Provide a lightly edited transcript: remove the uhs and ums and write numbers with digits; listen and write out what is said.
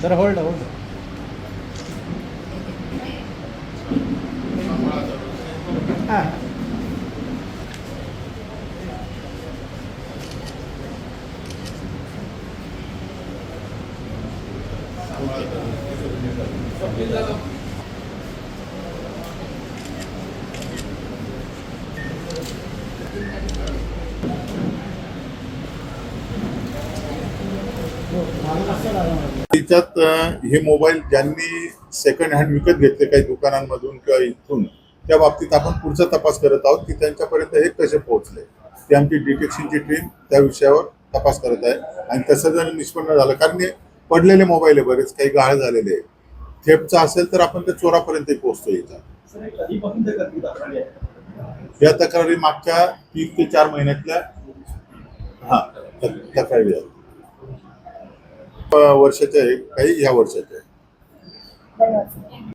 Sir hold hold. हां त्याच्यात हे मोबाईल ज्यांनी सेकंड हँड विकत घेतले काही दुकानांमधून किंवा इथून, त्या बाबतीत आपण पुढचा तपास करत आहोत की त्यांच्यापर्यंत हे कसे पोहोचले. ती आमची डिटेक्शनची टीम त्या विषयावर तपास करत आहे. आणि तसं जर निष्पन्न झालं, कारण हे पडलेले मोबाईल आहे, बरेच काही गाळ झालेले आहे. थेपचा असेल तर आपण त्या चोरापर्यंत पोहोचतो. या तक्रारी मागच्या 3 ते 4 महिन्यातल्या तक्रारी आहेत. वर्षाच्या आहे, काही ह्या वर्षाच्या आहे.